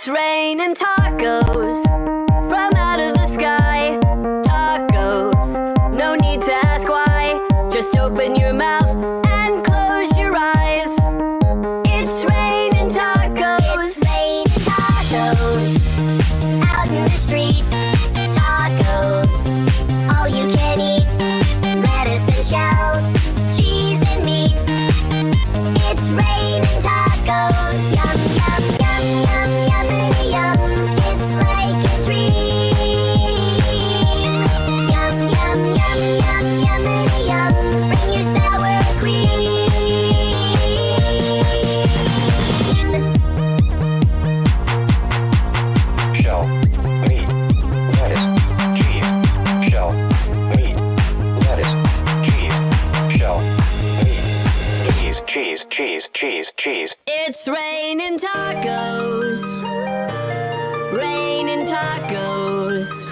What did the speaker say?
It's raining tacos from out of the sky. Tacos, no need to ask why. Just open your mouth and close your eyes. It's raining tacos. It's raining tacos out in the street. Tacos, all you can eat. Lettuce and shells, cheese and meat. It's raining tacos. Yum, yum, yum, yum, yummity yum. It's like a dream. Yum, yum, yum, yum, yummity yum. Bring your sour cream. Shell, meat, lettuce, cheese. Shell, meat, lettuce, cheese. Shell, meat, cheese. It's raining tacos. Raining tacos.